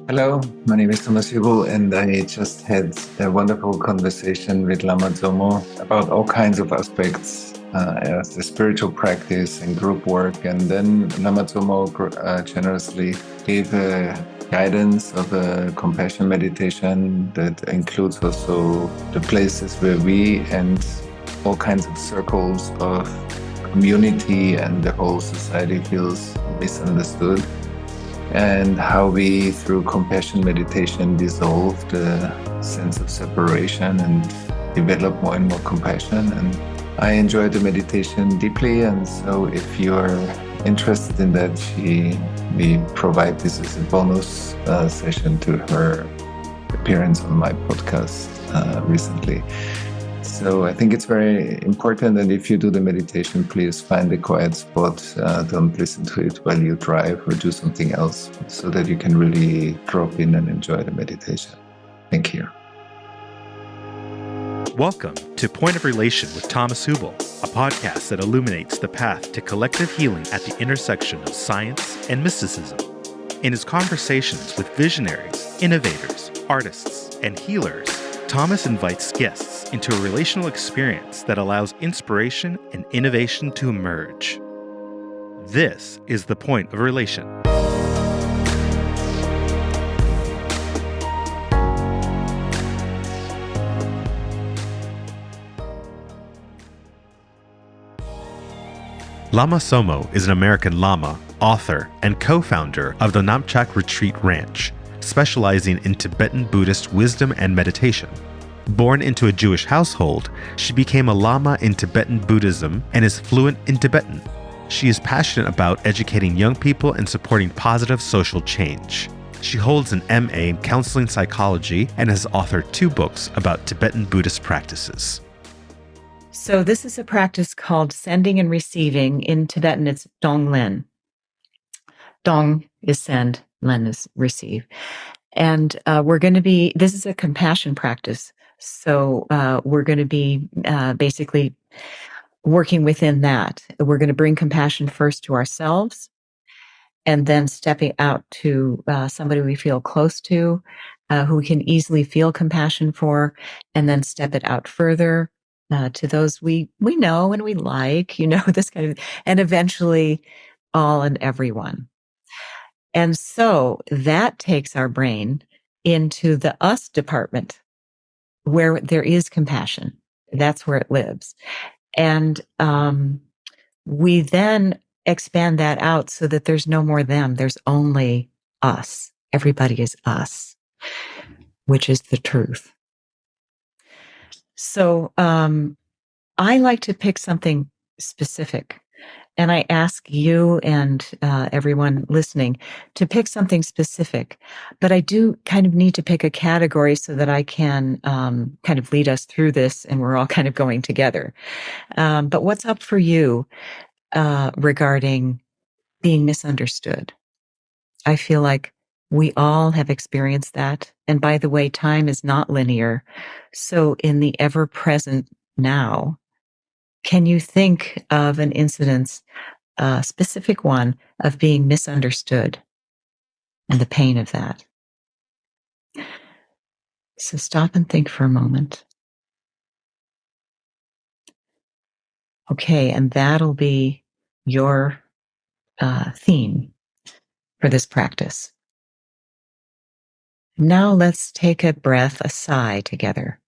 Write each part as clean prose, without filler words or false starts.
Hello, my name is Hübl, and I just had a wonderful conversation with Lama Tsomo about all kinds of aspects as the spiritual practice and group work. And then Lama Tsomo generously gave a guidance of a compassion meditation that includes also the places where we and all kinds of circles of community and the whole society feels misunderstood, and how we, through compassion meditation, dissolve the sense of separation and develop more and more compassion. And I enjoy the meditation deeply, and so if you're interested in that, we provide this as a bonus session to her appearance on my podcast recently. So I think it's very important that if you do the meditation, please find a quiet spot. Don't listen to it while you drive or do something else, so that you can really drop in and enjoy the meditation. Thank you. Welcome to Point of Relation with Thomas Hübl, a podcast that illuminates the path to collective healing at the intersection of science and mysticism. In his conversations with visionaries, innovators, artists, and healers, Thomas invites guests into a relational experience that allows inspiration and innovation to emerge. This is the Point of Relation. Lama Tsomo is an American Lama, author, and co-founder of the Namchak Retreat Ranch, specializing in Tibetan Buddhist wisdom and meditation. Born into a Jewish household, she became a Lama in Tibetan Buddhism and is fluent in Tibetan. She is passionate about educating young people and supporting positive social change. She holds an MA in counseling psychology and has authored 2 books about Tibetan Buddhist practices. So this is a practice called sending and receiving. In Tibetan, it's Tonglen. Dong is send, Len is receive. And this is a compassion practice. So we're going to be basically working within that. We're going to bring compassion first to ourselves, and then stepping out to somebody we feel close to, who we can easily feel compassion for, and then step it out further to those we know and we like, this kind of, and eventually all and everyone. And so that takes our brain into the us department, where there is compassion. That's where it lives. And we then expand that out so that there's no more them. There's only us. Everybody is us, which is the truth. So I like to pick something specific. And I ask you and everyone listening to pick something specific. But I do kind of need to pick a category so that I can kind of lead us through this and we're all kind of going together. But what's up for you regarding being misunderstood? I feel like we all have experienced that. And by the way, time is not linear. So in the ever-present now, can you think of an incident, a specific one, of being misunderstood and the pain of that? So stop and think for a moment. Okay, and that'll be your theme for this practice. Now let's take a breath, a sigh together.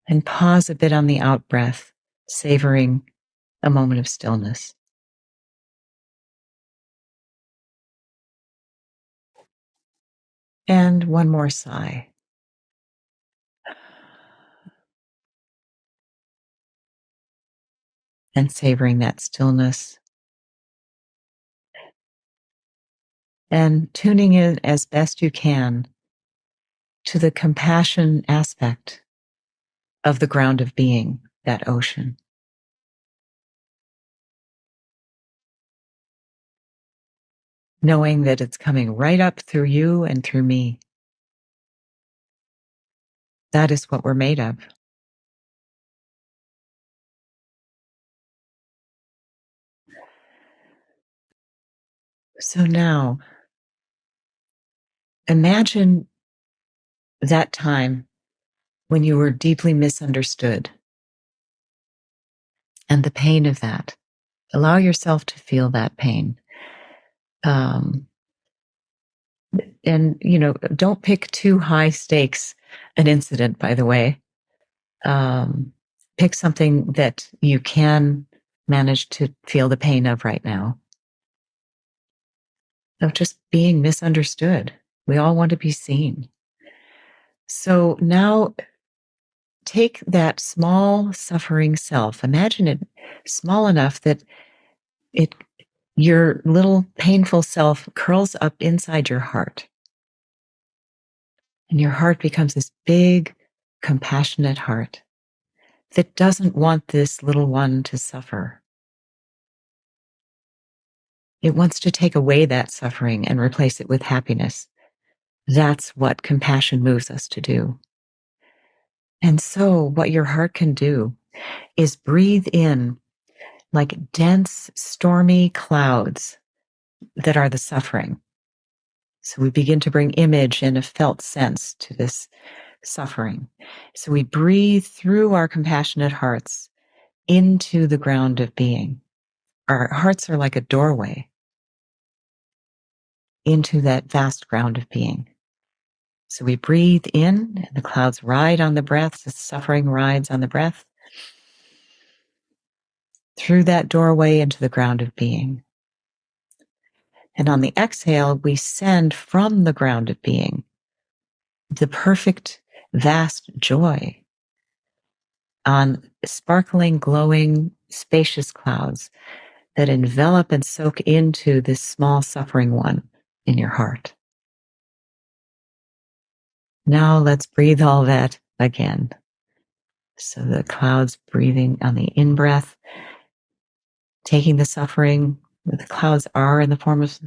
And pause a bit on the out breath, savoring a moment of stillness. And one more sigh. And savoring that stillness. And tuning in as best you can to the compassion aspect of the ground of being, that ocean. Knowing that it's coming right up through you and through me. That is what we're made of. So now, imagine that time when you were deeply misunderstood and the pain of that. Allow yourself to feel that pain. And, don't pick too high stakes an incident, by the way. Pick something that you can manage to feel the pain of right now. Of just being misunderstood. We all want to be seen. So now take that small suffering self, imagine it small enough that your little painful self curls up inside your heart. And your heart becomes this big, compassionate heart that doesn't want this little one to suffer. It wants to take away that suffering and replace it with happiness. That's what compassion moves us to do. And so what your heart can do is breathe in like dense, stormy clouds that are the suffering. So we begin to bring image and a felt sense to this suffering. So we breathe through our compassionate hearts into the ground of being. Our hearts are like a doorway into that vast ground of being. So we breathe in, and the clouds ride on the breath, the suffering rides on the breath, through that doorway into the ground of being. And on the exhale, we send from the ground of being the perfect, vast joy on sparkling, glowing, spacious clouds that envelop and soak into this small suffering one in your heart. Now let's breathe all that again. So the clouds breathing on the in-breath, taking the suffering, the clouds are in the form of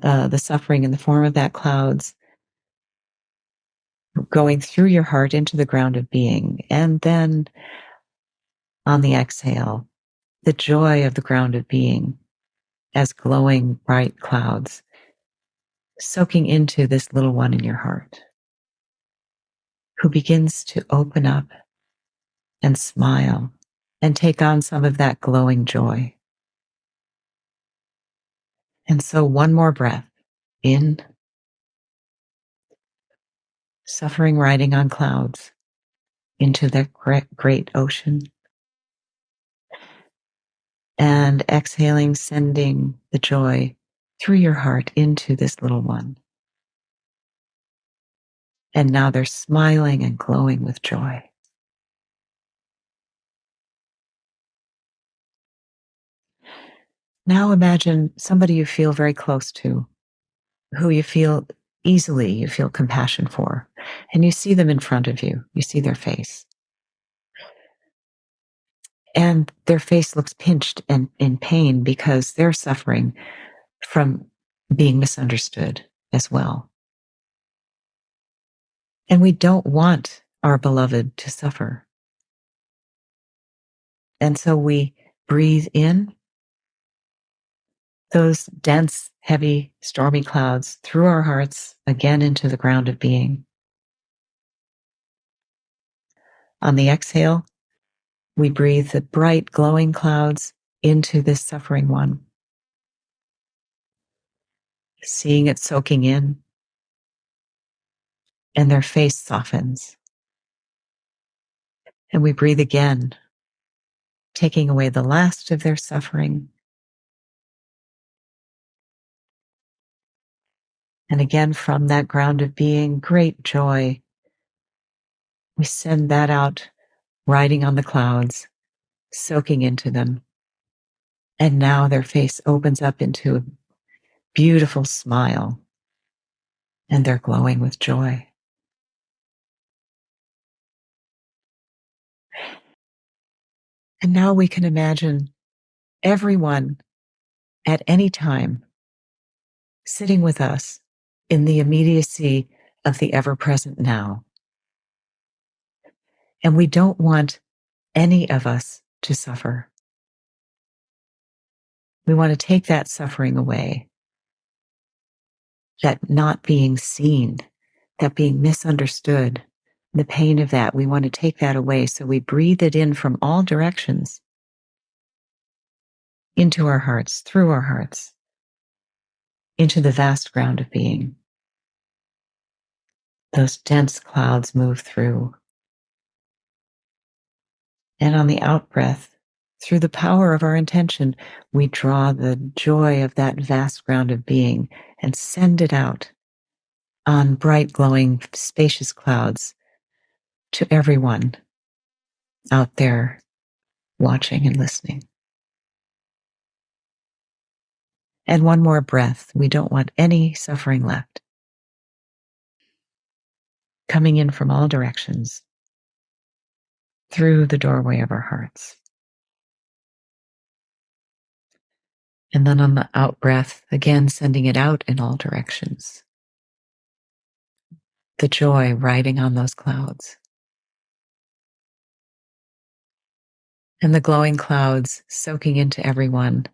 the suffering in the form of that clouds, going through your heart into the ground of being. And then on the exhale, the joy of the ground of being as glowing bright clouds, soaking into this little one in your heart, who begins to open up and smile and take on some of that glowing joy. And so one more breath in, suffering riding on clouds into that great ocean, and exhaling, sending the joy through your heart into this little one. And now they're smiling and glowing with joy. Now imagine somebody you feel very close to, who you feel compassion for, and you see them in front of you. You see their face. And their face looks pinched and in pain because they're suffering from being misunderstood as well. And we don't want our beloved to suffer. And so we breathe in those dense, heavy, stormy clouds through our hearts again into the ground of being. On the exhale, we breathe the bright, glowing clouds into this suffering one, seeing it soaking in, and their face softens. And we breathe again, taking away the last of their suffering. And again, from that ground of being, great joy. We send that out, riding on the clouds, soaking into them. And now their face opens up into a beautiful smile, and they're glowing with joy. And now we can imagine everyone at any time sitting with us in the immediacy of the ever-present now. And we don't want any of us to suffer. We want to take that suffering away. that not being seen, that being misunderstood, the pain of that. We want to take that away. So we breathe it in from all directions into our hearts, through our hearts, into the vast ground of being. Those dense clouds move through. And on the out breath, through the power of our intention, we draw the joy of that vast ground of being and send it out on bright, glowing, spacious clouds to everyone out there watching and listening. And one more breath. We don't want any suffering left. Coming in from all directions through the doorway of our hearts. And then on the out breath, again, sending it out in all directions. The joy riding on those clouds. And the glowing clouds soaking into everyone.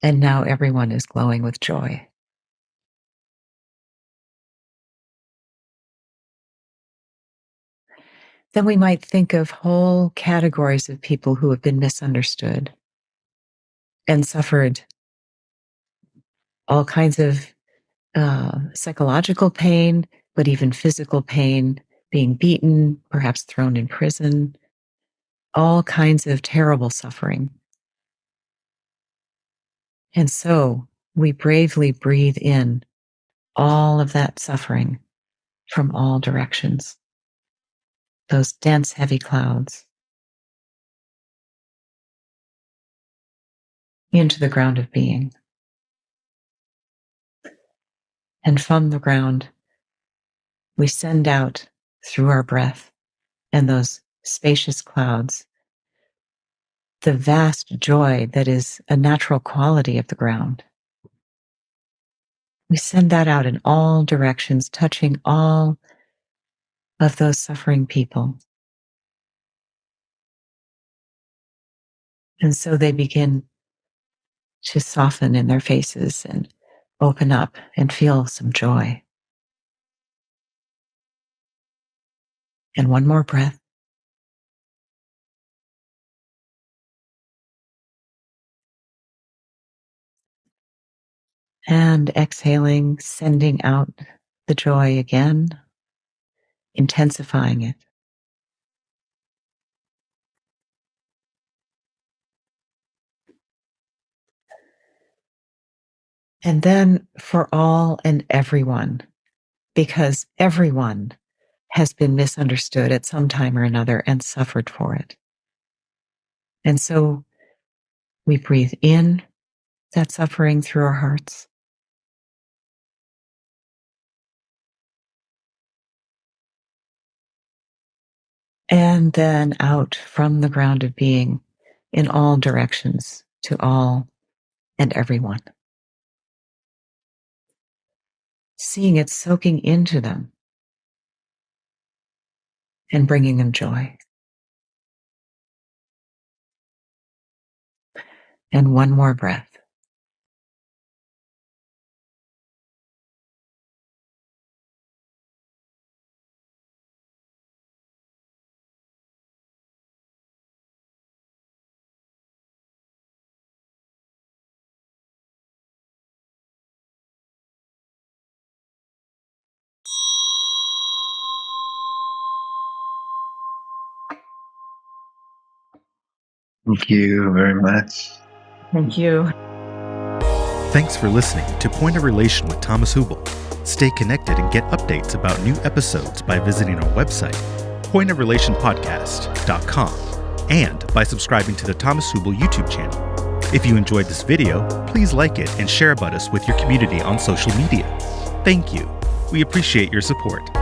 And now everyone is glowing with joy. Then we might think of whole categories of people who have been misunderstood and suffered all kinds of psychological pain, but even physical pain, being beaten, perhaps thrown in prison, all kinds of terrible suffering. And so we bravely breathe in all of that suffering from all directions, those dense, heavy clouds, into the ground of being. And from the ground, we send out through our breath and those spacious clouds the vast joy that is a natural quality of the ground. We send that out in all directions, touching all of those suffering people. And so they begin to soften in their faces and open up and feel some joy. And one more breath. And exhaling, sending out the joy again, intensifying it. And then for all and everyone, because everyone has been misunderstood at some time or another and suffered for it. And so we breathe in that suffering through our hearts. And then out from the ground of being in all directions to all and everyone. Seeing it soaking into them and bringing them joy. And one more breath. Thank you very much. Thank you. Thanks for listening to Point of Relation with Thomas Hübl. Stay connected and get updates about new episodes by visiting our website, pointofrelationpodcast.com, and by subscribing to the Thomas Hübl YouTube channel. If you enjoyed this video, please like it and share about us with your community on social media. Thank you. We appreciate your support.